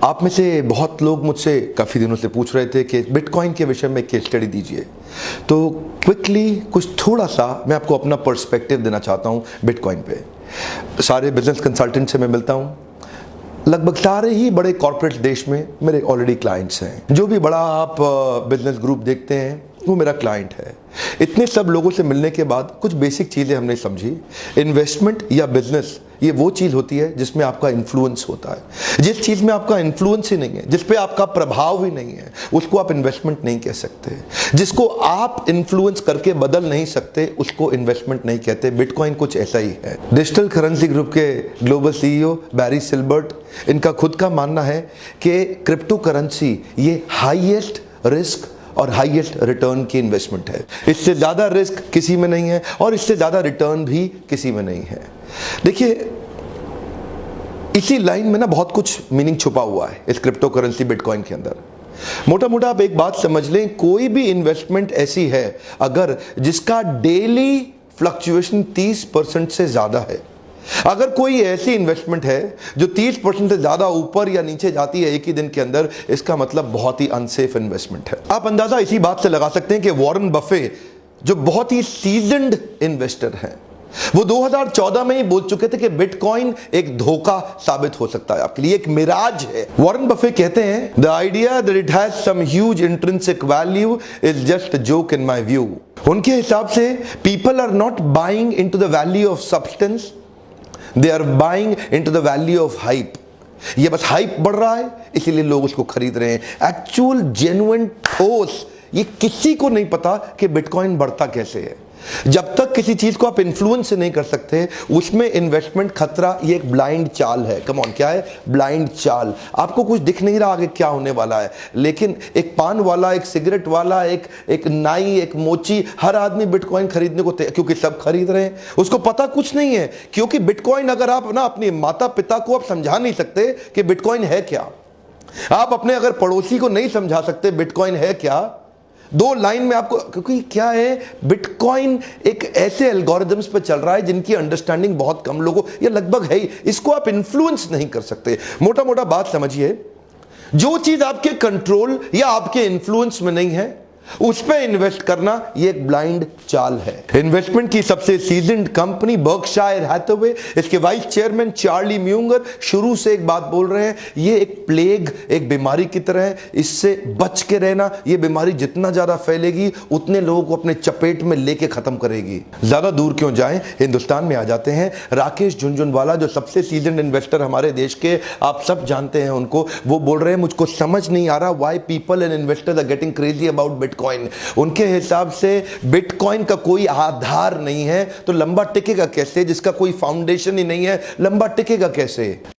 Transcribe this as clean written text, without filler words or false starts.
आप में से बहुत लोग मुझसे काफ़ी दिनों से पूछ रहे थे कि बिटकॉइन के विषय में केस स्टडी दीजिए, तो क्विकली कुछ थोड़ा सा मैं आपको अपना पर्सपेक्टिव देना चाहता हूँ बिटकॉइन पे। सारे बिजनेस कंसल्टेंट से मैं मिलता हूँ, लगभग सारे ही बड़े कॉर्पोरेट देश में मेरे ऑलरेडी क्लाइंट्स हैं। जो भी बड़ा आप बिजनेस ग्रुप देखते हैं वो मेरा क्लाइंट है। इतने सब लोगों से मिलने के बाद कुछ बेसिक चीज़ें हमने समझी। इन्वेस्टमेंट या बिजनेस ये वो चीज़ होती है जिसमें आपका इन्फ्लुएंस होता है। जिस चीज़ में आपका इन्फ्लुएंस ही नहीं है, जिस पे आपका प्रभाव ही नहीं है, उसको आप इन्वेस्टमेंट नहीं कह सकते। जिसको आप इन्फ्लुएंस करके बदल नहीं सकते उसको इन्वेस्टमेंट नहीं कहते। बिटकॉइन कुछ ऐसा ही है। डिजिटल करेंसी ग्रुप के ग्लोबल सीईओ बैरी सिल्बर्ट, इनका खुद का मानना है कि क्रिप्टो करेंसी ये हाईएस्ट रिस्क और हाईएस्ट रिटर्न की इन्वेस्टमेंट है। इससे ज़्यादा रिस्क किसी में नहीं है और इससे ज़्यादा रिटर्न भी किसी में नहीं है। देखिए, इसी लाइन में ना बहुत कुछ मीनिंग छुपा हुआ है इस क्रिप्टो करेंसी बिटकॉइन के अंदर। मोटा मोटा आप एक बात समझ लें, कोई भी इन्वेस्टमेंट ऐसी है अगर जिसका डेली फ्लक्चुएशन 30% से ज़्यादा है, अगर कोई ऐसी इन्वेस्टमेंट है जो 30% से ज्यादा ऊपर या नीचे जाती है एक ही दिन के अंदर, इसका मतलब बहुत ही अनसेफ इन्वेस्टमेंट है। आप अंदाजा इसी बात से लगा सकते हैं कि वॉरेन बफे जो बहुत ही सीजन्ड इन्वेस्टर हैं, वो 2014 में ही बोल चुके थे कि बिटकॉइन एक धोखा साबित हो सकता है आपके लिए, एक मिराज है। वॉरेन बफे कहते हैं, the idea that it has some huge intrinsic value is just a joke in my view. उनके हिसाब से people are not buying into the value of substance, they are buying into the value of hype. ये बस hype बढ़ रहा है इसीलिए लोग उसको खरीद रहे हैं। एक्चुअल जेन्युइन ठोस ये किसी को नहीं पता कि बिटकॉइन बढ़ता कैसे है। जब तक किसी चीज को आप इन्फ्लुएंस नहीं कर सकते उसमें इन्वेस्टमेंट खतरा, ये एक ब्लाइंड चाल है। कम ऑन, क्या है? ब्लाइंड चाल। आपको कुछ दिख नहीं रहा आगे क्या होने वाला है, लेकिन एक पान वाला, एक सिगरेट वाला, एक नाई, एक मोची, हर आदमी बिटकॉइन खरीदने को क्योंकि सब खरीद रहे हैं। उसको पता कुछ नहीं है, क्योंकि बिटकॉइन अगर आप ना अपने माता पिता को आप समझा नहीं सकते कि बिटकॉइन है क्या, आप अपने अगर पड़ोसी को नहीं समझा सकते बिटकॉइन है क्या, दो लाइन में आपको, क्योंकि क्या है, बिटकॉइन एक ऐसे एल्गोरिदम्स पे चल रहा है जिनकी अंडरस्टैंडिंग बहुत कम लोगों या लगभग है ही, इसको आप इन्फ्लुएंस नहीं कर सकते। मोटा मोटा बात समझिए, जो चीज आपके कंट्रोल या आपके इन्फ्लुएंस में नहीं है उस पे इन्वेस्ट करना ये एक ब्लाइंड चाल है। इन्वेस्टमेंट की सबसे सीजन्ड कंपनी बर्कशायर हैथवे, इसके वाइस चेयरमैन चार्ली म्यूंगर शुरू से एक बात बोल रहे हैं, ये एक प्लेग, एक बीमारी की तरह है, इससे बच के रहना। ये बीमारी जितना ज्यादा फैलेगी उतने लोगों को अपने चपेट में लेके खत्म करेगी। ज्यादा दूर क्यों जाएं, हिंदुस्तान में आ जाते हैं। राकेश झुनझुनवाला जो सबसे सीजन्ड इन्वेस्टर हमारे देश के, आप सब जानते हैं उनको, वो बोल रहे हैं मुझको समझ नहीं आ रहा why people and investors are getting crazy about bitcoin. उनके हिसाब से बिटकॉइन का कोई आधार नहीं है तो लंबा टिकेगा कैसे? जिसका कोई फाउंडेशन ही नहीं है, लंबा टिकेगा कैसे?